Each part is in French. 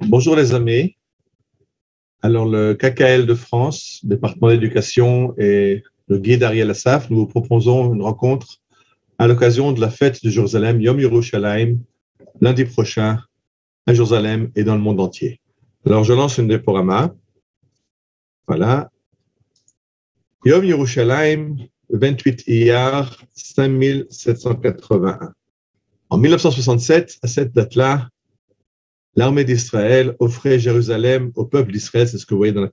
Bonjour les amis. Alors le KKL de France, département d'éducation et le guide Ariel Assaf, nous vous proposons une rencontre à l'occasion de la fête de Jérusalem, Yom Yerushalayim, lundi prochain à Jérusalem et dans le monde entier. Alors je lance une diaporama. Voilà. Yom Yerushalayim, 28 Iyar 5781. En 1967, à cette date-là, l'armée d'Israël offrait Jérusalem au peuple d'Israël, c'est ce que vous voyez dans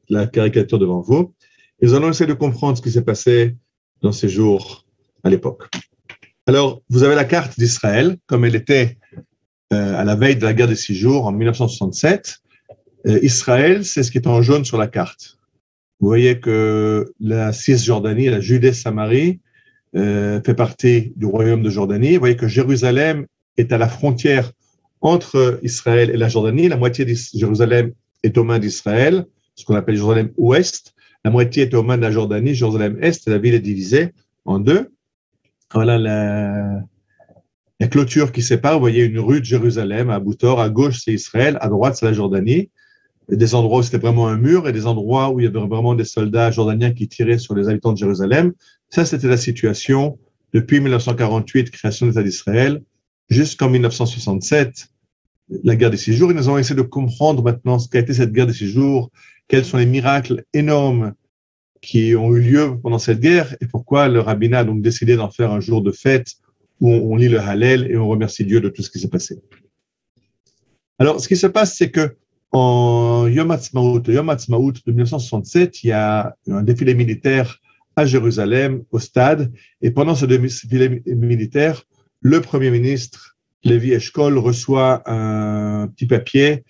la caricature devant vous. Et nous allons essayer de comprendre ce qui s'est passé dans ces jours à l'époque. Alors, vous avez la carte d'Israël, comme elle était à la veille de la guerre des 6 jours en 1967. Israël, c'est ce qui est en jaune sur la carte. Vous voyez que la Cisjordanie, la Judée-Samarie, fait partie du royaume de Jordanie. Vous voyez que Jérusalem est à la frontière entre Israël et la Jordanie. La moitié de Jérusalem est aux mains d'Israël, ce qu'on appelle Jérusalem ouest. La moitié est aux mains de la Jordanie, Jérusalem est. La ville est divisée en deux. Voilà la clôture qui sépare. Vous voyez une rue de Jérusalem à bout tord. À gauche, c'est Israël. À droite, c'est la Jordanie. Des endroits où c'était vraiment un mur et des endroits où il y avait vraiment des soldats jordaniens qui tiraient sur les habitants de Jérusalem. Ça, c'était la situation depuis 1948, création de l'État d'Israël, jusqu'en 1967, la guerre des 6 jours. Et nous allons essayer de comprendre maintenant ce qu'a été cette guerre des 6 jours, quels sont les miracles énormes qui ont eu lieu pendant cette guerre et pourquoi le rabbinat a donc décidé d'en faire un jour de fête où on lit le Hallel et on remercie Dieu de tout ce qui s'est passé. Alors, ce qui se passe, c'est que en Yom Ha'atzmaut de 1967, il y a un défilé militaire à Jérusalem, au stade, et pendant ce défilé militaire, le Premier ministre, Levi Eshkol, reçoit un petit papier,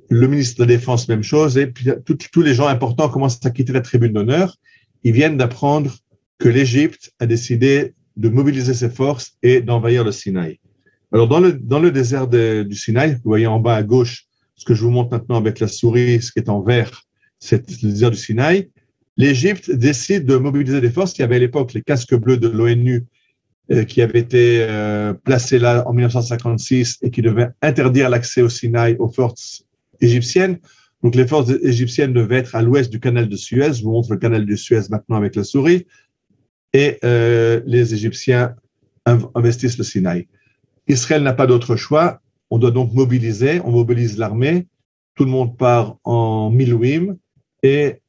le ministre de la Défense, même chose, et puis tous les gens importants commencent à quitter la tribune d'honneur. Ils viennent d'apprendre que l'Égypte a décidé de mobiliser ses forces et d'envahir le Sinaï. Alors, dans le désert du Sinaï, vous voyez en bas à gauche, ce que je vous montre maintenant avec la souris, ce qui est en vert, c'est le désert du Sinaï. L'Égypte décide de mobiliser des forces. Il y avait à l'époque les casques bleus de l'ONU qui avaient été placés là en 1956 et qui devaient interdire l'accès au Sinaï aux forces égyptiennes. Donc les forces égyptiennes devaient être à l'ouest du canal de Suez. Je vous montre le canal de Suez maintenant avec la souris. Et les Égyptiens investissent le Sinaï. Israël n'a pas d'autre choix. On doit donc mobiliser, on mobilise l'armée, tout le monde part en Milouim et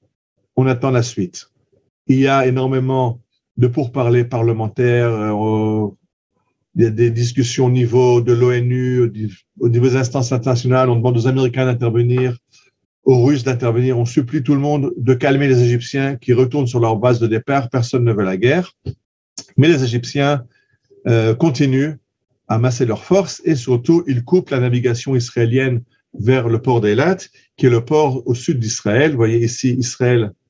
on attend la suite. Il y a énormément de pourparlers parlementaires, il y a des discussions au niveau de l'ONU, au niveau des instances internationales, on demande aux Américains d'intervenir, aux Russes d'intervenir, on supplie tout le monde de calmer les Égyptiens qui retournent sur leur base de départ, personne ne veut la guerre, mais les Égyptiens continuent à masser leurs forces et surtout, ils coupent la navigation israélienne vers le port d'Eilat, qui est le port au sud d'Israël. Vous voyez ici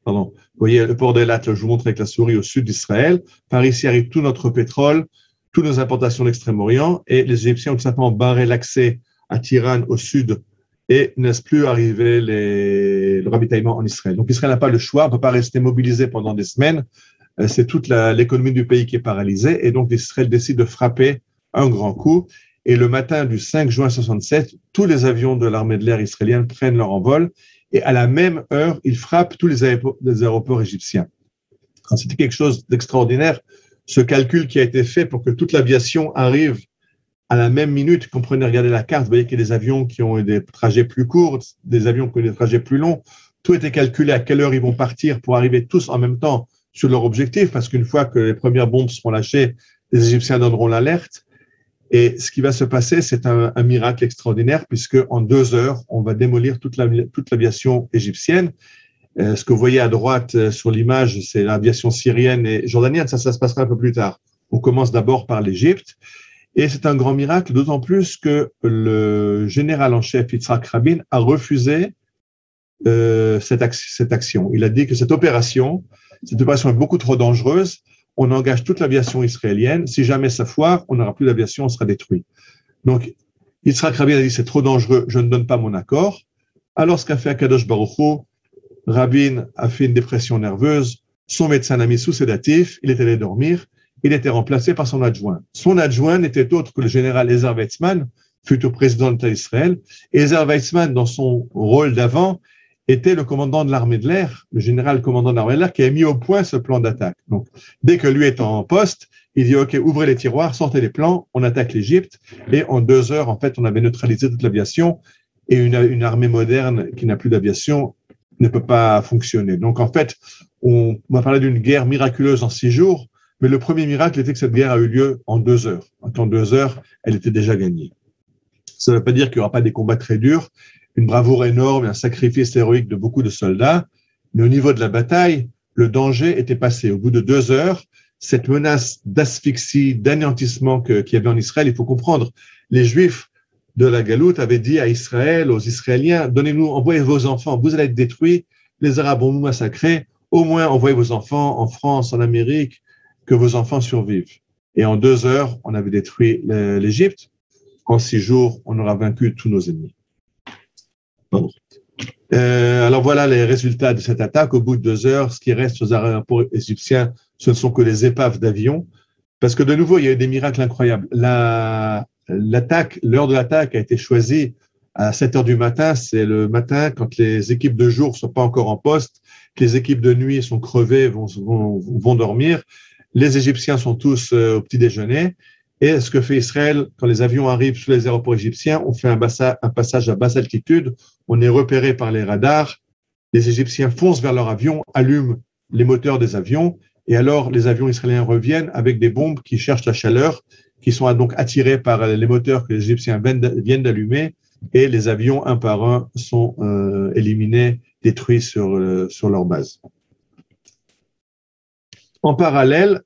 vous voyez le port d'Eilat, je vous montre avec la souris au sud d'Israël. Par ici arrive tout notre pétrole, toutes nos importations d'Extrême-Orient et les Égyptiens ont tout simplement barré l'accès à Tiran au sud et ne laissent plus arriver le ravitaillement en Israël. Donc Israël n'a pas le choix, on ne peut pas rester mobilisé pendant des semaines. C'est toute l'économie du pays qui est paralysée et donc Israël décide de frapper un grand coup. Et le matin du 5 juin 67, tous les avions de l'armée de l'air israélienne prennent leur envol et à la même heure, ils frappent tous les aéroports égyptiens. C'était quelque chose d'extraordinaire, ce calcul qui a été fait pour que toute l'aviation arrive à la même minute. Comprenez, regardez la carte, vous voyez qu'il y a des avions qui ont des trajets plus courts, des avions qui ont des trajets plus longs. Tout était calculé à quelle heure ils vont partir pour arriver tous en même temps sur leur objectif, parce qu'une fois que les premières bombes seront lâchées, les Égyptiens donneront l'alerte. Et ce qui va se passer, c'est un miracle extraordinaire, puisque en 2 heures, on va démolir toute l'aviation égyptienne. Ce que vous voyez à droite sur l'image, c'est l'aviation syrienne et jordanienne. Ça se passera un peu plus tard. On commence d'abord par l'Égypte. Et c'est un grand miracle, d'autant plus que le général en chef, Yitzhak Rabin, a refusé cette action. Il a dit que cette opération est beaucoup trop dangereuse. On engage toute l'aviation israélienne. Si jamais ça foire, on n'aura plus d'aviation, on sera détruit. Donc, Yitzhak Rabin a dit c'est trop dangereux, je ne donne pas mon accord. Alors, ce qu'a fait Akadosh Baruch Hu, Rabin a fait une dépression nerveuse. Son médecin l'a mis sous sédatif. Il est allé dormir. Il était remplacé par son adjoint. Son adjoint n'était autre que le général Ezer Weizmann, futur président de l'État d'Israël. Et Ezer Weizmann, dans son rôle d'avant, était le commandant de l'armée de l'air, le général commandant de l'armée de l'air, qui a mis au point ce plan d'attaque. Donc, dès que lui est en poste, il dit, OK, ouvrez les tiroirs, sortez les plans, on attaque l'Égypte. Et en 2 heures, en fait, on avait neutralisé toute l'aviation. Et une armée moderne qui n'a plus d'aviation ne peut pas fonctionner. Donc, en fait, on va parler d'une guerre miraculeuse en 6 jours, mais le premier miracle était que cette guerre a eu lieu en 2 heures. En 2 heures, elle était déjà gagnée. Ça ne veut pas dire qu'il n'y aura pas des combats très durs, une bravoure énorme, un sacrifice héroïque de beaucoup de soldats, mais au niveau de la bataille, le danger était passé. Au bout de 2 heures, cette menace d'asphyxie, d'anéantissement qu'il y avait en Israël, il faut comprendre, les Juifs de la Galoute avaient dit à Israël, aux Israéliens, donnez-nous, envoyez vos enfants, vous allez être détruits, les Arabes vont nous massacrer, au moins envoyez vos enfants en France, en Amérique, que vos enfants survivent. Et en 2 heures, on avait détruit l'Égypte. En 6 jours, on aura vaincu tous nos ennemis. Pardon. Alors voilà les résultats de cette attaque. Au bout de 2 heures, ce qui reste aux aéroports égyptiens, ce ne sont que des épaves d'avions. Parce que de nouveau, il y a eu des miracles incroyables. L'heure de l'attaque a été choisie à 7 heures du matin. C'est le matin quand les équipes de jour ne sont pas encore en poste, que les équipes de nuit sont crevées, vont dormir. Les Égyptiens sont tous au petit déjeuner. Et ce que fait Israël, quand les avions arrivent sur les aéroports égyptiens, on fait un passage à basse altitude, on est repéré par les radars, les Égyptiens foncent vers leur avion, allument les moteurs des avions, et alors les avions israéliens reviennent avec des bombes qui cherchent la chaleur, qui sont donc attirées par les moteurs que les Égyptiens viennent d'allumer, et les avions, un par un, sont éliminés, détruits sur leur base. En parallèle,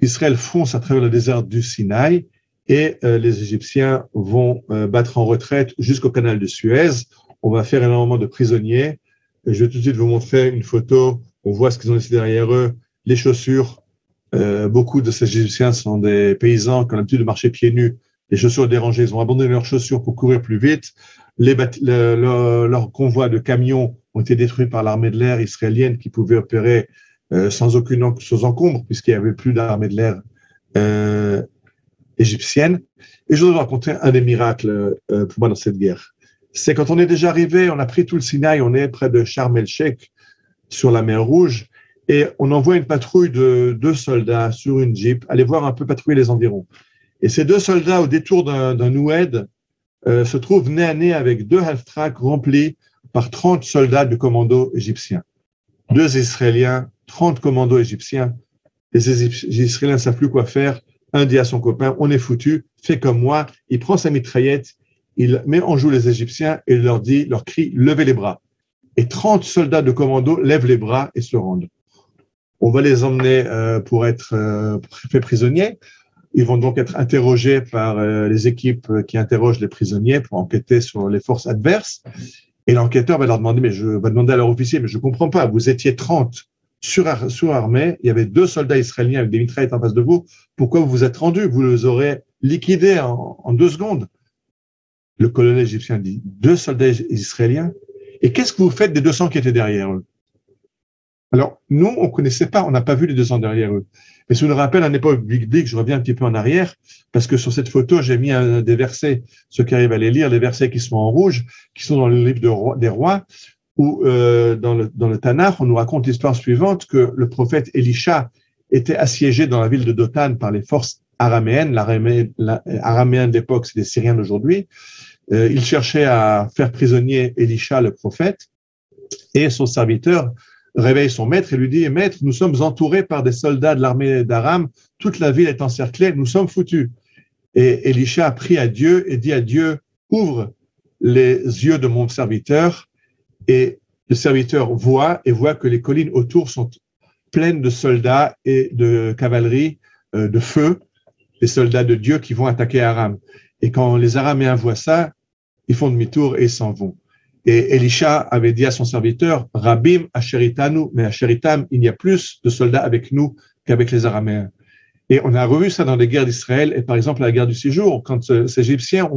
Israël fonce à travers le désert du Sinaï et les Égyptiens vont battre en retraite jusqu'au canal de Suez. On va faire énormément de prisonniers. Et je vais tout de suite vous montrer une photo. On voit ce qu'ils ont laissé derrière eux, les chaussures. Beaucoup de ces Égyptiens sont des paysans qui ont l'habitude de marcher pieds nus. Les chaussures dérangées, ils ont abandonné leurs chaussures pour courir plus vite. Leurs convois de camions ont été détruits par l'armée de l'air israélienne qui pouvait opérer sans encombre, puisqu'il n'y avait plus d'armée de l'air égyptienne. Et je voudrais vous raconter un des miracles pour moi dans cette guerre. C'est quand on est déjà arrivé, on a pris tout le Sinaï, on est près de Sharm el-Sheikh, sur la mer Rouge, et on envoie une patrouille de 2 soldats sur une Jeep, aller voir un peu patrouiller les environs. Et ces 2 soldats, au détour d'un oued, se trouvent nez à nez avec 2 half-tracks remplis par 30 soldats de commando égyptiens. 2 Israéliens, 30 commandos égyptiens. Les Israéliens ne savent plus quoi faire. Un dit à son copain, on est foutu, fais comme moi. Il prend sa mitraillette, il met en joue les Égyptiens et leur crie, levez les bras. Et 30 soldats de commando lèvent les bras et se rendent. On va les emmener pour être faits prisonniers. Ils vont donc être interrogés par les équipes qui interrogent les prisonniers pour enquêter sur les forces adverses. Et l'enquêteur va leur demander, va demander à leur officier, mais je ne comprends pas, vous étiez 30 surarmés, il y avait 2 soldats israéliens avec des mitraillettes en face de vous, pourquoi vous vous êtes rendus? Vous les aurez liquidés en 2 secondes. Le colonel égyptien dit, 2 soldats israéliens? Et qu'est-ce que vous faites des 200 qui étaient derrière eux? Alors, nous, on ne connaissait pas, on n'a pas vu les 200 derrière eux. Mais ça nous rappelle à une époque biblique, je reviens un petit peu en arrière, parce que sur cette photo, j'ai mis des versets, ceux qui arrivent à les lire, les versets qui sont en rouge, qui sont dans le livre des rois, où dans le Tanakh, on nous raconte l'histoire suivante, que le prophète Élisha était assiégé dans la ville de Dothan par les forces araméennes. L'araméen de l'époque, c'est les Syriens d'aujourd'hui. Il cherchait à faire prisonnier Élisha, le prophète, et son serviteur réveille son maître et lui dit, maître, nous sommes entourés par des soldats de l'armée d'Aram, toute la ville est encerclée, nous sommes foutus. Et Élisha a prié à Dieu et dit à Dieu, ouvre les yeux de mon serviteur. Et le serviteur voit que les collines autour sont pleines de soldats et de cavalerie, de feu, des soldats de Dieu qui vont attaquer Aram. Et quand les Araméens voient ça, ils font demi-tour et ils s'en vont. Et Élisha avait dit à son serviteur, Rabim Asheritanu, mais Asheritam, il y a plus de soldats avec nous qu'avec les Araméens. Et on a revu ça dans les guerres d'Israël, et par exemple la guerre du 6 jours, quand ces Égyptiens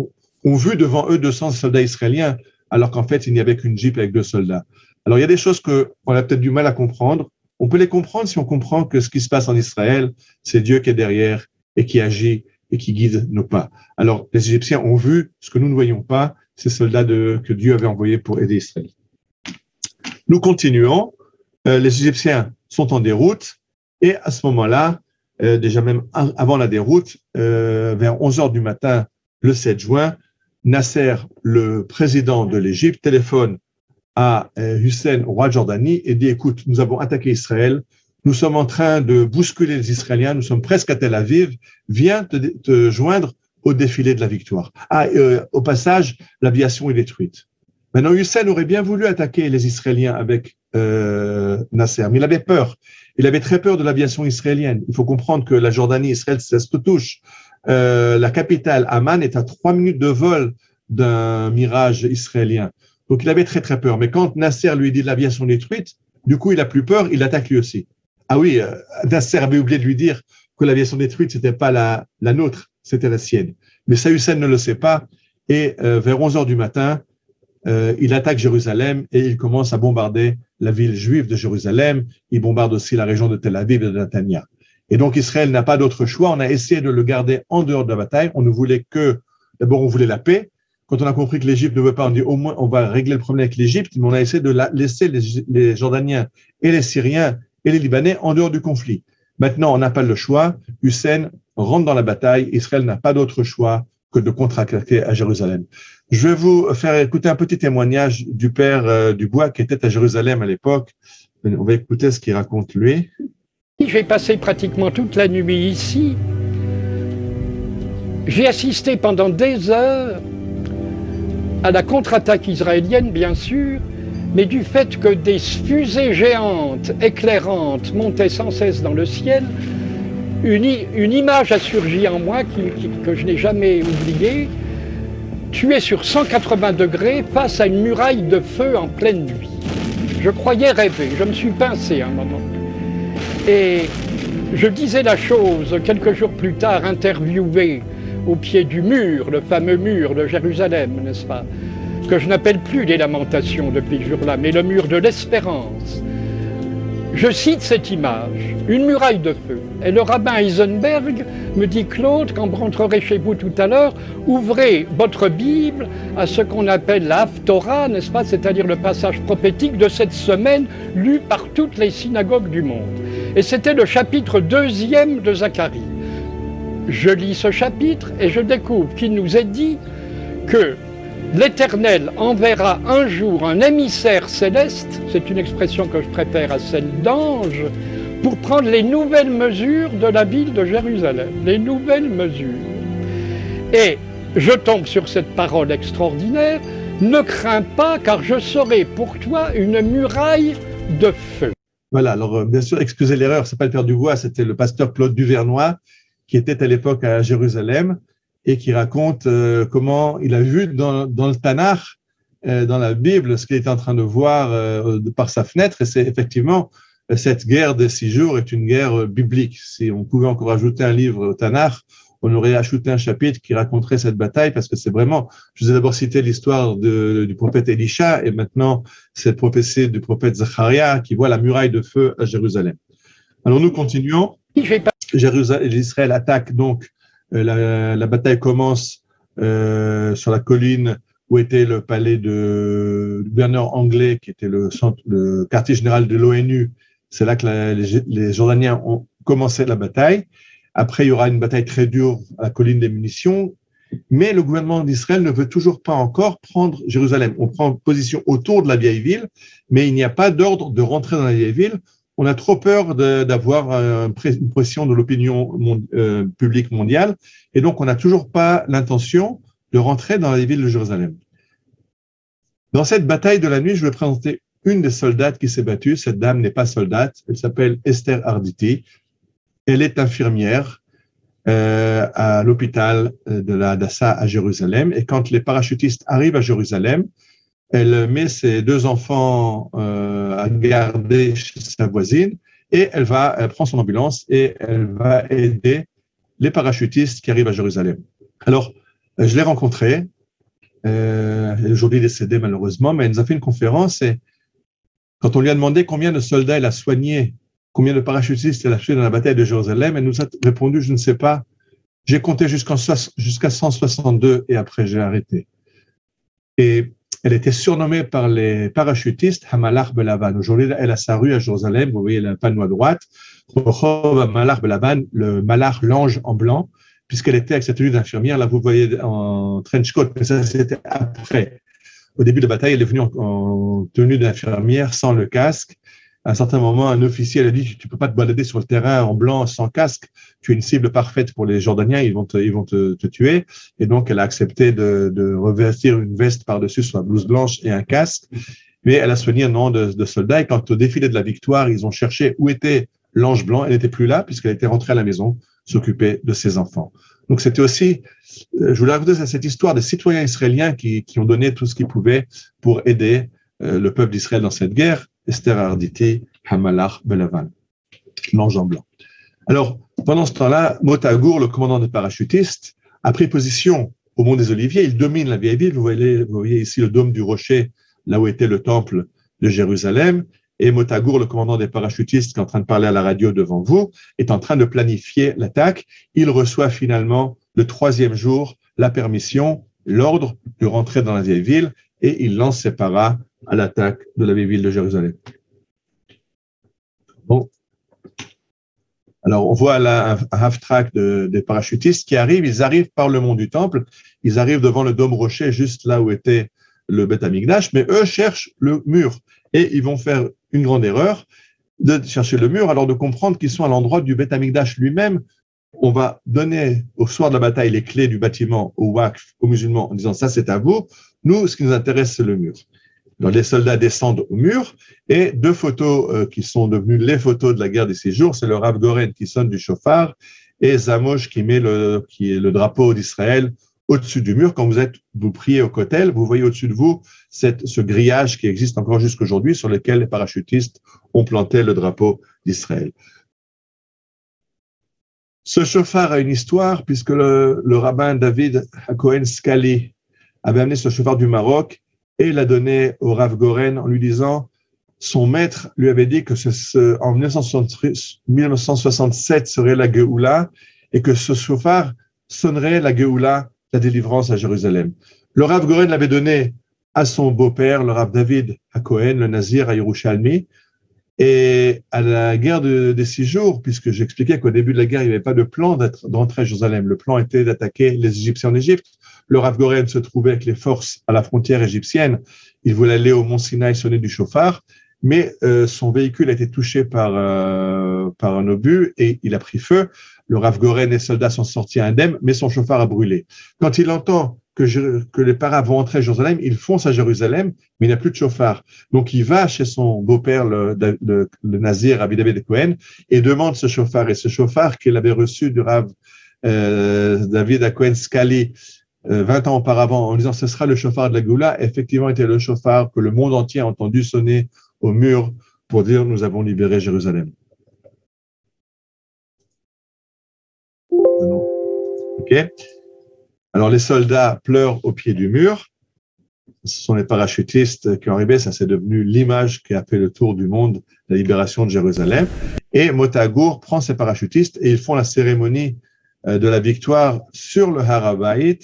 ont vu devant eux 200 soldats israéliens, alors qu'en fait, il n'y avait qu'une Jeep avec 2 soldats. Alors, il y a des choses qu'on a peut-être du mal à comprendre. On peut les comprendre si on comprend que ce qui se passe en Israël, c'est Dieu qui est derrière et qui agit et qui guide nos pas. Alors, les Égyptiens ont vu ce que nous ne voyons pas, ces soldats que Dieu avait envoyés pour aider Israël. Nous continuons. Les Égyptiens sont en déroute et à ce moment-là, déjà même avant la déroute, vers 11 heures du matin, le 7 juin, Nasser, le président de l'Égypte, téléphone à Hussein, roi de Jordanie, et dit, écoute, nous avons attaqué Israël, nous sommes en train de bousculer les Israéliens, nous sommes presque à Tel Aviv, viens te joindre au défilé de la victoire. Au passage, l'aviation est détruite. Maintenant, Hussein aurait bien voulu attaquer les Israéliens avec Nasser, mais il avait peur. Il avait très peur de l'aviation israélienne. Il faut comprendre que la Jordanie, Israël, ça se touche. La capitale, Amman, est à 3 minutes de vol d'un mirage israélien. Donc, il avait très, très peur. Mais quand Nasser lui dit l'aviation détruite, du coup, il a plus peur, il attaque lui aussi. Ah oui, Nasser avait oublié de lui dire que l'aviation détruite, c'était pas la nôtre, c'était la sienne. Mais ça, Hussein ne le sait pas. Et vers 11 heures du matin, il attaque Jérusalem et il commence à bombarder la ville juive de Jérusalem. Il bombarde aussi la région de Tel Aviv et de Netanya. Et donc, Israël n'a pas d'autre choix. On a essayé de le garder en dehors de la bataille. On ne voulait d'abord, on voulait la paix. Quand on a compris que l'Égypte ne veut pas, on dit au moins, on va régler le problème avec l'Égypte. Mais on a essayé de laisser les Jordaniens et les Syriens et les Libanais en dehors du conflit. Maintenant, on n'a pas le choix. Hussein rentre dans la bataille. Israël n'a pas d'autre choix que de contre-attaquer à Jérusalem. Je vais vous faire écouter un petit témoignage du père Dubois qui était à Jérusalem à l'époque. On va écouter ce qu'il raconte lui. J'ai passé pratiquement toute la nuit ici. J'ai assisté pendant des heures à la contre-attaque israélienne, bien sûr, mais du fait que des fusées géantes, éclairantes, montaient sans cesse dans le ciel, une image a surgi en moi que je n'ai jamais oubliée. Tu es sur 180 degrés face à une muraille de feu en pleine nuit. Je croyais rêver, je me suis pincé un moment. Et je disais la chose quelques jours plus tard, interviewé au pied du mur, le fameux mur de Jérusalem, n'est-ce pas? Que je n'appelle plus les lamentations depuis ce jour-là, mais le mur de l'espérance. Je cite cette image, une muraille de feu. Et le rabbin Eisenberg me dit, Claude, quand vous rentrerez chez vous tout à l'heure, ouvrez votre Bible à ce qu'on appelle la Haftorah, n'est-ce pas, c'est-à-dire le passage prophétique de cette semaine lu par toutes les synagogues du monde. Et c'était le chapitre 2e de Zacharie. Je lis ce chapitre et je découvre qu'il nous est dit que l'Éternel enverra un jour un émissaire céleste, c'est une expression que je préfère à celle d'ange, pour prendre les nouvelles mesures de la ville de Jérusalem, les nouvelles mesures. Et je tombe sur cette parole extraordinaire, ne crains pas car je serai pour toi une muraille de feu. Voilà, alors bien sûr, excusez l'erreur, c'est pas le père Dubois, c'était le pasteur Claude Duvernois qui était à l'époque à Jérusalem et qui raconte comment il a vu dans le Tanakh, dans la Bible, ce qu'il était en train de voir par sa fenêtre. Et c'est effectivement, cette guerre des 6 jours est une guerre biblique. Si on pouvait encore ajouter un livre au Tanakh, on aurait ajouté un chapitre qui raconterait cette bataille, parce que c'est vraiment, je vous ai d'abord cité l'histoire du prophète Élisha, et maintenant cette prophétie du prophète Zacharia qui voit la muraille de feu à Jérusalem. Alors nous continuons. Israël attaque donc, la bataille commence sur la colline où était le palais du gouverneur anglais, qui était le quartier général de l'ONU. C'est là que les Jordaniens ont commencé la bataille. Après, il y aura une bataille très dure à la colline des munitions, mais le gouvernement d'Israël ne veut toujours pas encore prendre Jérusalem. On prend position autour de la vieille ville, mais il n'y a pas d'ordre de rentrer dans la vieille ville. On a trop peur d'avoir une pression de l'opinion publique mondiale, et donc on n'a toujours pas l'intention de rentrer dans la ville de Jérusalem. Dans cette bataille de la nuit, je vais présenter une des soldates qui s'est battue. Cette dame n'est pas soldate, elle s'appelle Esther Arditi. Elle est infirmière à l'hôpital de la Hadassah à Jérusalem, et quand les parachutistes arrivent à Jérusalem, elle met ses 2 enfants à garder chez sa voisine, et elle prend son ambulance et elle va aider les parachutistes qui arrivent à Jérusalem. Alors, je l'ai rencontrée, elle est aujourd'hui décédée malheureusement, mais elle nous a fait une conférence, et quand on lui a demandé combien de soldats elle a soigné, combien de parachutistes elle a tués dans la bataille de Jérusalem, elle nous a répondu, je ne sais pas, J'ai compté jusqu'à 162 et après j'ai arrêté. Et elle était surnommée par les parachutistes Hamalach Belavan. Aujourd'hui, elle a sa rue à Jérusalem. Vous voyez le panneau à droite. Rehov Hamalach Belavan, le Malach, l'ange en blanc, puisqu'elle était avec sa tenue d'infirmière. Là, vous voyez en trench coat, mais ça, c'était après. Au début de la bataille, elle est venue en tenue d'infirmière, sans le casque. À un certain moment, un officier elle a dit « Tu ne peux pas te balader sur le terrain en blanc, sans casque. Tu es une cible parfaite pour les Jordaniens, ils vont te tuer. » Et donc, elle a accepté de revêtir une veste par-dessus sur la blouse blanche et un casque. Mais elle a soigné un nom de soldats. Et quand au défilé de la victoire, ils ont cherché où était l'ange blanc, elle n'était plus là puisqu'elle était rentrée à la maison s'occuper de ses enfants. Donc, c'était aussi, je voulais raconter cette histoire des citoyens israéliens qui ont donné tout ce qu'ils pouvaient pour aider le peuple d'Israël dans cette guerre. Esther Arditi, Hamalach Belavan, l'ange en blanc. Alors, pendant ce temps-là, Motagour, le commandant des parachutistes, a pris position au Mont des Oliviers. Il domine la vieille ville. Vous voyez ici le dôme du rocher, là où était le temple de Jérusalem. Et Motagour, le commandant des parachutistes, qui est en train de parler à la radio devant vous, est en train de planifier l'attaque. Il reçoit finalement, le 3e jour, la permission, l'ordre de rentrer dans la vieille ville et il lance ses paras à l'attaque de la vieille ville de Jérusalem. Bon. Alors, on voit là un half-track des parachutistes qui arrivent. Ils arrivent par le mont du Temple. Ils arrivent devant le dôme rocher, juste là où était le Beth Amikdash, mais eux cherchent le mur. Et ils vont faire une grande erreur de chercher le mur, alors de comprendre qu'ils sont à l'endroit du Beth Amikdash lui-même. On va donner au soir de la bataille les clés du bâtiment au Waqf, aux musulmans, en disant ça c'est à vous. Nous, ce qui nous intéresse, c'est le mur. Alors, les soldats descendent au mur et 2 photos qui sont devenues les photos de la guerre des 6 jours, c'est le Rav Goren qui sonne du chauffard et Zamosh qui met qui est le drapeau d'Israël au-dessus du mur. Quand vous priez au Kotel, vous voyez au-dessus de vous ce grillage qui existe encore jusqu'aujourd'hui sur lequel les parachutistes ont planté le drapeau d'Israël. Ce chauffard a une histoire puisque le rabbin David Hakohen Skali avait amené ce chauffard du Maroc et l'a donné au Rav Goren en lui disant, son maître lui avait dit que en 1967 serait la Géoula et que ce chauffard sonnerait la Géoula, la délivrance à Jérusalem. Le Rav Goren l'avait donné à son beau-père, le Rav David Hakohen, le Nazir à Yerushalmi, et à la guerre des 6 jours, puisque j'expliquais qu'au début de la guerre, il n'y avait pas de plan d'entrer à Jérusalem. Le plan était d'attaquer les Égyptiens en Égypte. Le Rav Goren se trouvait avec les forces à la frontière égyptienne. Il voulait aller au Mont Sinaï sonner du chauffard, mais son véhicule a été touché par un obus et il a pris feu. Le Rav Goren et les soldats sont sortis indemnes, mais son chauffard a brûlé. Quand il entend que les paras vont entrer à Jérusalem, il fonce à Jérusalem, mais il n'a plus de chauffard. Donc, il va chez son beau-père, le Nazir, Rabbi David Cohen, et demande ce chauffard. Et ce chauffard qu'il avait reçu du Rav David Cohen Skali 20 ans auparavant, en disant ce sera le chauffard de la Géoula, effectivement était le chauffard que le monde entier a entendu sonner au mur pour dire nous avons libéré Jérusalem. OK. Alors, les soldats pleurent au pied du mur. Ce sont les parachutistes qui ont arrivé. Ça, c'est devenu l'image qui a fait le tour du monde, la libération de Jérusalem. Et Motagour prend ses parachutistes et ils font la cérémonie de la victoire sur le Har HaBayit.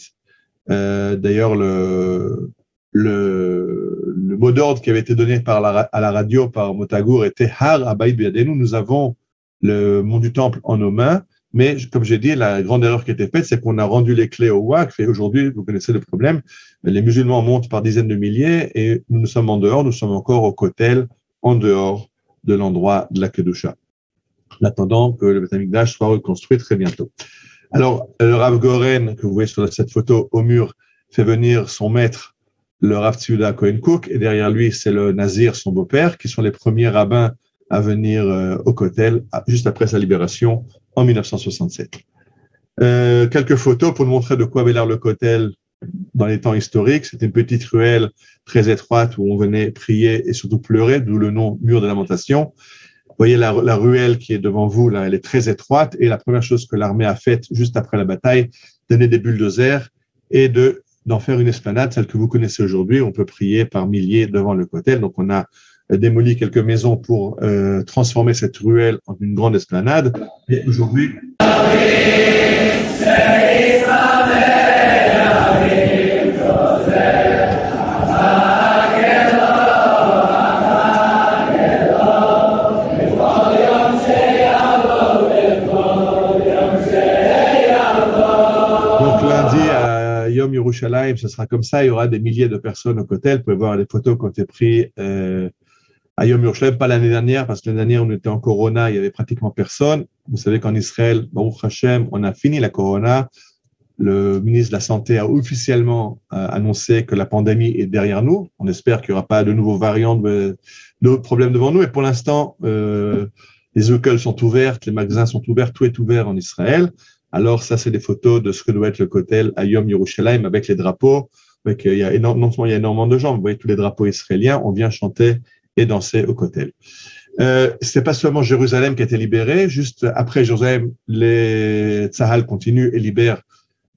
D'ailleurs, le mot d'ordre qui avait été donné à la radio par Motagour était Har HaBayit Biyadenu. Nous avons le mont du Temple en nos mains. Mais, comme j'ai dit, la grande erreur qui a été faite, c'est qu'on a rendu les clés au Waqf. Et aujourd'hui, vous connaissez le problème, les musulmans montent par dizaines de milliers et nous sommes en dehors, nous sommes encore au Kotel, en dehors de l'endroit de la Kedusha, en attendant que le Beth Amikdash soit reconstruit très bientôt. Alors, le Rav Goren, que vous voyez sur cette photo au mur, fait venir son maître, le Rav Tzviuda Cohen Cook, et derrière lui, c'est le Nazir, son beau-père, qui sont les premiers rabbins à venir au Kotel, juste après sa libération, en 1967. Quelques photos pour nous montrer de quoi avait l'air le Kotel dans les temps historiques. C'était une petite ruelle très étroite où on venait prier et surtout pleurer, d'où le nom mur de lamentation. Vous voyez la ruelle qui est devant vous, là, elle est très étroite et la première chose que l'armée a faite juste après la bataille, donner des bulldozers et d'en faire une esplanade, celle que vous connaissez aujourd'hui. On peut prier par milliers devant le Kotel. Donc on a démoli quelques maisons pour transformer cette ruelle en une grande esplanade. Et aujourd'hui, Yom Yerushalayim, ce sera comme ça, il y aura des milliers de personnes au Kotel. Vous pouvez voir les photos qui ont été prises à Yom Yerushalayim, pas l'année dernière, parce que l'année dernière, on était en Corona, il y avait pratiquement personne. Vous savez qu'en Israël, Baruch Hashem, on a fini la Corona. Le ministre de la Santé a officiellement annoncé que la pandémie est derrière nous. On espère qu'il n'y aura pas de nouveaux variants, de problèmes devant nous. Et pour l'instant, les écoles sont ouvertes, les magasins sont ouverts, tout est ouvert en Israël. Alors, ça, c'est des photos de ce que doit être le Kotel à Yom Yerushalayim avec les drapeaux. Il y a énormément de gens. Vous voyez tous les drapeaux israéliens. On vient chanter et danser au Kotel. C'est pas seulement Jérusalem qui a été libérée. Juste après Jérusalem, les Tzahal continuent et libèrent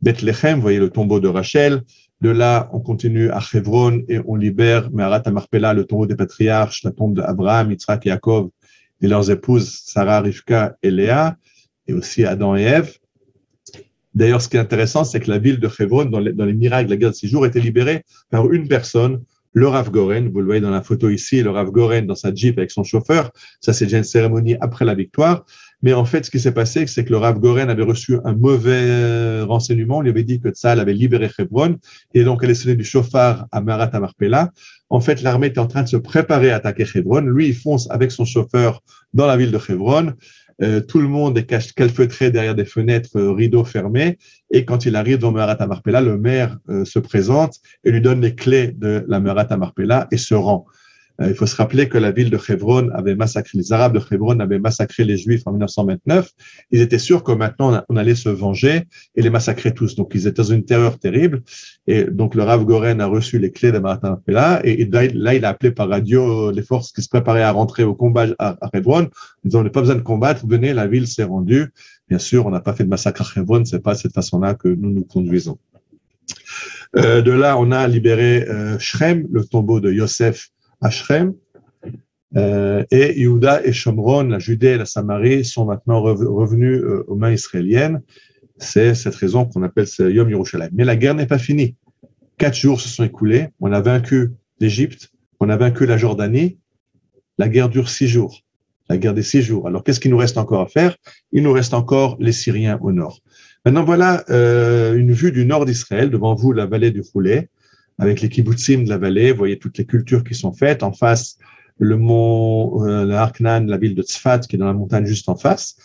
Bethléem. Vous voyez le tombeau de Rachel. De là, on continue à Hebron et on libère Meharat HaMarpela, le tombeau des patriarches, la tombe d'Abraham, Yitzhak et Yaakov et leurs épouses Sarah, Rivka et Léa, et aussi Adam et Ève. D'ailleurs, ce qui est intéressant, c'est que la ville de Hebron, dans les miracles de la guerre de 6 jours, était libérée par une personne, le Rav Goren. Vous le voyez dans la photo ici, le Rav Goren dans sa Jeep avec son chauffeur. Ça, c'est déjà une cérémonie après la victoire. Mais en fait, ce qui s'est passé, c'est que le Rav Goren avait reçu un mauvais renseignement. On lui avait dit que Tzahal avait libéré Hebron. Et donc, elle est sonnée du chauffard à Meharat HaMarpela. En fait, l'armée était en train de se préparer à attaquer Hebron. Lui, il fonce avec son chauffeur dans la ville de Hebron. Tout le monde est calfeutré derrière des fenêtres, rideaux fermés. Et quand il arrive dans Meharat HaMarpela, le maire se présente et lui donne les clés de la Meharat HaMarpela et se rend. Il faut se rappeler que la ville de Hebron avait massacré, les Arabes de Hebron avaient massacré les Juifs en 1929. Ils étaient sûrs que maintenant on allait se venger et les massacrer tous. Donc ils étaient dans une terreur terrible. Et donc le Rav Goren a reçu les clés de Meharat HaMarpela et là il a appelé par radio les forces qui se préparaient à rentrer au combat à Hebron. Ils n'ont pas besoin de combattre, venez, la ville s'est rendue. Bien sûr, on n'a pas fait de massacre à Hebron, c'est pas de cette façon-là que nous nous conduisons. De là, on a libéré Shrem, le tombeau de Yosef à Shrem, et Yehuda et Shomron, la Judée et la Samarie, sont maintenant revenus aux mains israéliennes. C'est cette raison qu'on appelle ce Yom Yerushalayim. Mais la guerre n'est pas finie. 4 jours se sont écoulés. On a vaincu l'Égypte, on a vaincu la Jordanie. La guerre dure 6 jours. La guerre des 6 jours. Alors, qu'est-ce qu'il nous reste encore à faire? Il nous reste encore les Syriens au nord. Maintenant, voilà une vue du nord d'Israël. Devant vous, la vallée du Roulé, avec les kibbutzim de la vallée. Vous voyez toutes les cultures qui sont faites. En face, le mont, le Harknan, la ville de Tzfat, qui est dans la montagne juste en face.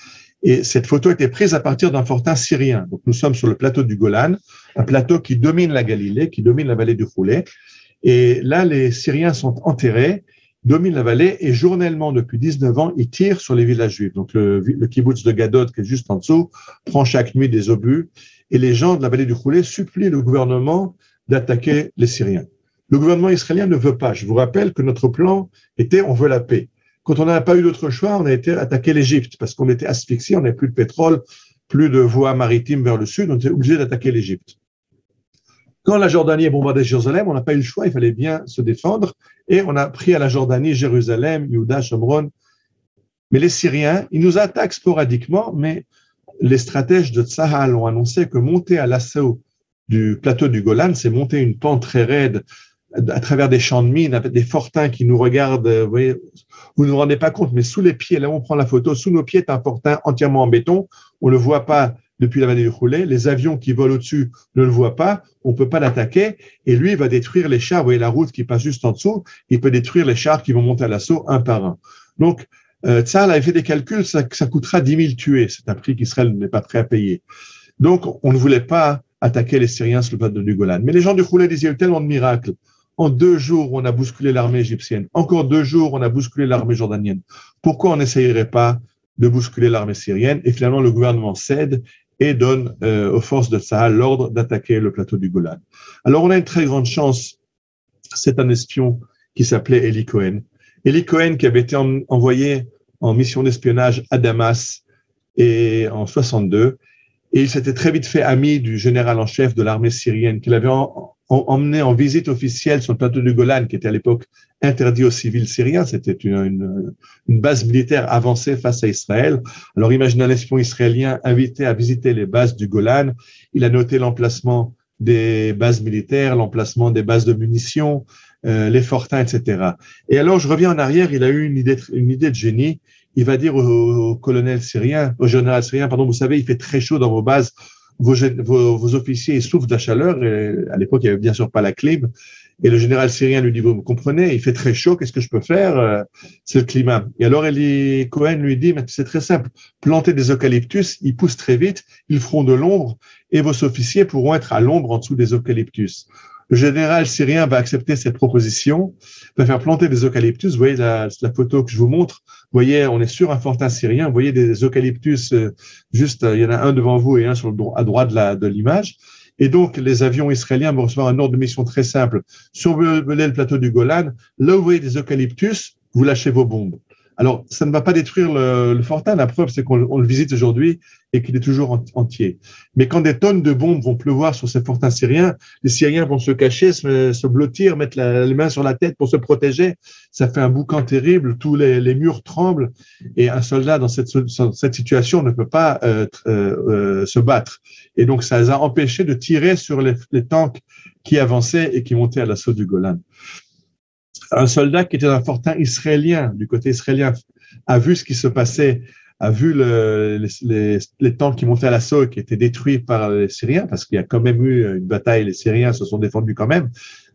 Et cette photo a été prise à partir d'un fortin syrien. Donc, nous sommes sur le plateau du Golan, un plateau qui domine la Galilée, qui domine la vallée du Roulé. Et là, les Syriens sont enterrés, dominent la vallée, et journellement, depuis 19 ans, ils tirent sur les villages juifs. Donc, le kibbutz de Gadot, qui est juste en dessous, prend chaque nuit des obus. Et les gens de la vallée du Roulé supplient le gouvernement d'attaquer les Syriens. Le gouvernement israélien ne veut pas. Je vous rappelle que notre plan était on veut la paix. Quand on n'a pas eu d'autre choix, on a été attaquer l'Égypte parce qu'on était asphyxié, on n'avait plus de pétrole, plus de voies maritimes vers le sud, on était obligé d'attaquer l'Égypte. Quand la Jordanie a bombardé Jérusalem, on n'a pas eu le choix, il fallait bien se défendre et on a pris à la Jordanie Jérusalem, Yehuda, Shomron. Mais les Syriens, ils nous attaquent sporadiquement, mais les stratèges de Tzahal ont annoncé que monter à l'assaut du plateau du Golan, c'est monter une pente très raide à travers des champs de mines, avec des fortins qui nous regardent. Vous voyez, vous ne vous rendez pas compte, mais sous les pieds, là où on prend la photo, sous nos pieds est un fortin entièrement en béton. On ne le voit pas depuis la vallée du Roulé. Les avions qui volent au-dessus ne le voient pas. On ne peut pas l'attaquer. Et lui, il va détruire les chars. Vous voyez la route qui passe juste en dessous. Il peut détruire les chars qui vont monter à l'assaut un par un. Donc, Tzahal avait fait des calculs. Ça coûtera 10 000 tués. C'est un prix qu'Israël n'est pas prêt à payer. Donc, on ne voulait pas attaquer les Syriens sur le plateau du Golan. Mais les gens du Roulé disaient, il y a eu tellement de miracles. En 2 jours, on a bousculé l'armée égyptienne. Encore 2 jours, on a bousculé l'armée jordanienne. Pourquoi on n'essayerait pas de bousculer l'armée syrienne? Et finalement, le gouvernement cède et donne aux forces de Tzahal l'ordre d'attaquer le plateau du Golan. Alors, on a une très grande chance. C'est un espion qui s'appelait Eli Cohen. Eli Cohen qui avait été envoyé en mission d'espionnage à Damas et en 62. Et il s'était très vite fait ami du général en chef de l'armée syrienne qu'il avait emmené en visite officielle sur le plateau du Golan, qui était à l'époque interdit aux civils syriens. C'était une base militaire avancée face à Israël. Alors imaginez un espion israélien invité à visiter les bases du Golan. Il a noté l'emplacement des bases militaires, l'emplacement des bases de munitions, les fortins, etc. Et alors, je reviens en arrière, il a eu une idée de génie. Il va dire au colonel syrien, au général syrien, pardon, vous savez, il fait très chaud dans vos bases, vos officiers ils souffrent de la chaleur, et à l'époque, il n'y avait bien sûr pas la clim, et le général syrien lui dit, vous me comprenez, il fait très chaud, qu'est-ce que je peux faire? C'est le climat. Et alors, Eli Cohen lui dit, mais c'est très simple, plantez des eucalyptus, ils poussent très vite, ils feront de l'ombre, et vos officiers pourront être à l'ombre en dessous des eucalyptus. Le général syrien va accepter cette proposition, va faire planter des eucalyptus. Vous voyez la photo que je vous montre. Vous voyez, on est sur un fortin syrien. Vous voyez des eucalyptus, juste, il y en a un devant vous et un à droite de l'image. Et donc, les avions israéliens vont recevoir un ordre de mission très simple. Survoler le plateau du Golan. Là où vous voyez des eucalyptus, vous lâchez vos bombes. Alors, ça ne va pas détruire le fortin. La preuve, c'est qu'on le visite aujourd'hui et qu'il est toujours entier. Mais quand des tonnes de bombes vont pleuvoir sur ces fortins syriens, les Syriens vont se cacher, se blottir, mettre les mains sur la tête pour se protéger. Ça fait un boucan terrible. Tous les murs tremblent. Et un soldat dans cette situation ne peut pas se battre. Et donc, ça les a empêchés de tirer sur les tanks qui avançaient et qui montaient à l'assaut du Golan. Un soldat qui était dans un fortin israélien, du côté israélien, a vu ce qui se passait, a vu les tanks qui montaient à l'assaut, qui étaient détruits par les Syriens, parce qu'il y a quand même eu une bataille, les Syriens se sont défendus quand même,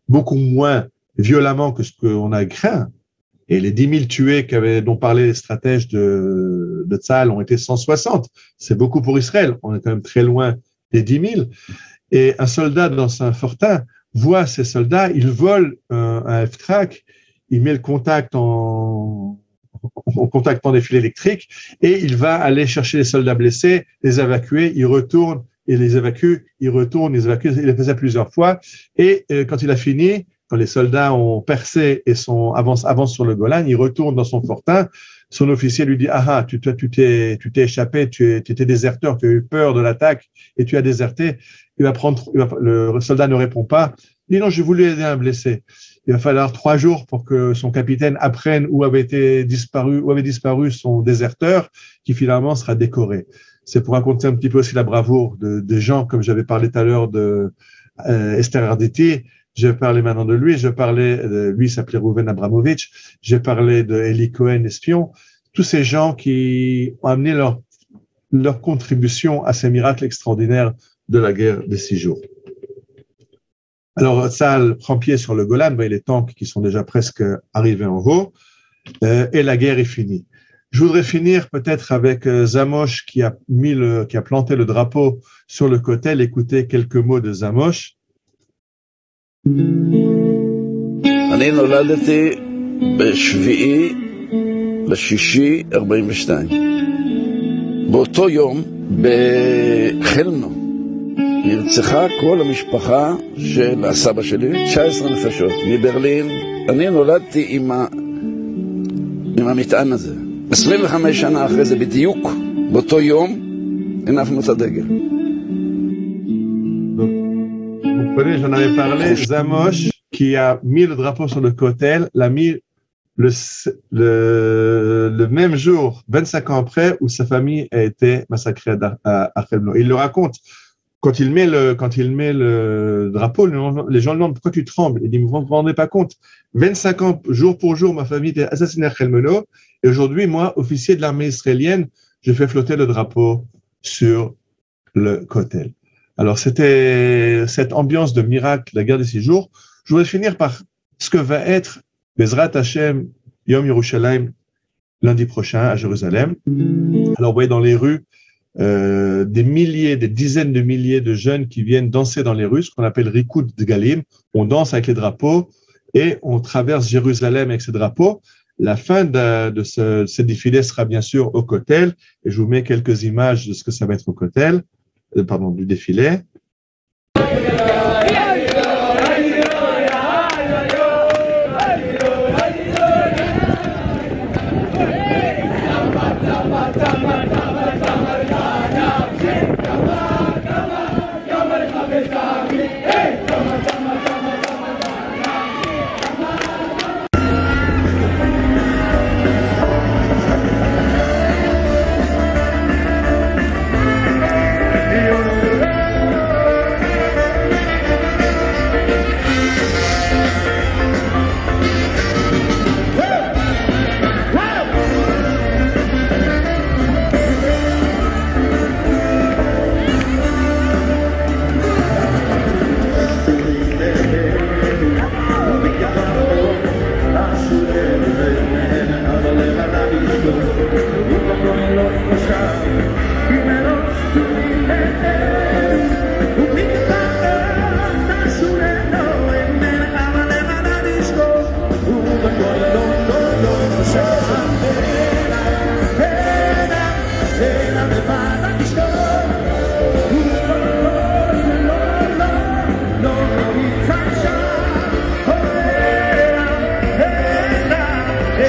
beaucoup moins violemment que ce qu'on a craint. Et les 10 000 tués dont parlaient les stratèges de Tzahal ont été 160. C'est beaucoup pour Israël. On est quand même très loin des 10 000. Et un soldat dans un fortin voit ces soldats, il vole un F-track, il met le contact en contactant des fils électriques et il va aller chercher les soldats blessés, les évacuer, il retourne et les évacue, il retourne, les évacue, il le faisait plusieurs fois et quand il a fini, quand les soldats ont percé et avancent sur le Golan, il retourne dans son fortin. Son officier lui dit, ah, tu t'es échappé, tu étais déserteur, tu as eu peur de l'attaque et tu as déserté. Le soldat ne répond pas. Il dit, non, j'ai voulu aider un blessé. Il va falloir 3 jours pour que son capitaine apprenne où avait disparu son déserteur, qui finalement sera décoré. C'est pour raconter un petit peu aussi la bravoure de gens, comme j'avais parlé tout à l'heure de Esther Arditi. Je parlais maintenant de lui, lui il s'appelait Rouven Abramovitch, j'ai parlé de Eli Cohen, espion, tous ces gens qui ont amené leur contribution à ces miracles extraordinaires de la guerre des 6 jours. Alors, ça prend pied sur le Golan, vous voyez les tanks qui sont déjà presque arrivés en haut, et la guerre est finie. Je voudrais finir peut-être avec Zamosh qui a planté le drapeau sur le kotel, écouter quelques mots de Zamosh. אני נולדתי ב7 ביוני 42. באותו יום בחלנו נרצחה כל המשפחה של הסבא שלי, 19 נפשות מברלין. אני נולדתי עם המטען הזה. 25 שנה אחרי זה בדיוק, באותו יום הנפנו את הדגל. J'en avais parlé, Zamosh, qui a mis le drapeau sur le kotel, l'a mis le même jour, 25 ans après, où sa famille a été massacrée à Khelmno. Il le raconte. Quand il met le drapeau, les gens lui demandent pourquoi tu trembles. Il dit, vous ne vous rendez pas compte. 25 ans, jour pour jour, ma famille était assassinée à Khelmno. Et aujourd'hui, moi, officier de l'armée israélienne, je fais flotter le drapeau sur le kotel. Alors, c'était cette ambiance de miracle, la guerre des 6 jours. Je voudrais finir par ce que va être Bezrat Hashem Yom Yerushalayim lundi prochain à Jérusalem. Alors, vous voyez dans les rues des dizaines de milliers de jeunes qui viennent danser dans les rues, ce qu'on appelle Rikoud Dgalim. On danse avec les drapeaux et on traverse Jérusalem avec ces drapeaux. La fin de ce défilé sera bien sûr au kotel et je vous mets quelques images de ce que ça va être au kotel. Du défilé.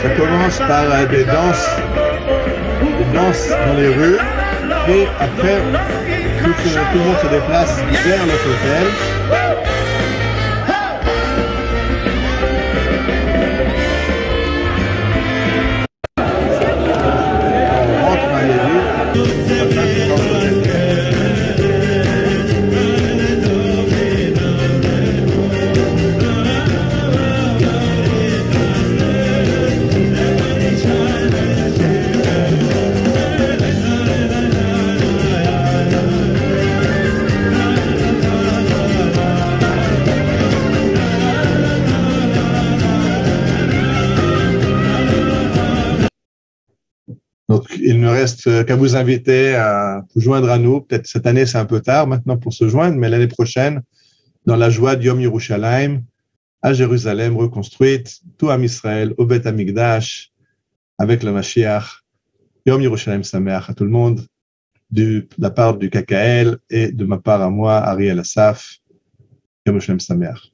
Ça commence par des danses dans les rues, et après, tout le monde se déplace vers le hôtel. On rentre dans les rues. Donc, il ne reste qu'à vous inviter à vous joindre à nous. Peut-être cette année, c'est un peu tard maintenant pour se joindre, mais l'année prochaine, dans la joie de Yom Yerushalayim, à Jérusalem reconstruite, tout Am Israël, au Beth Amikdash, avec le Mashiach. Yom Yerushalayim Sameach à tout le monde, de la part du KKL et de ma part à moi, Ariel Assaf. Yom Yerushalayim Sameach.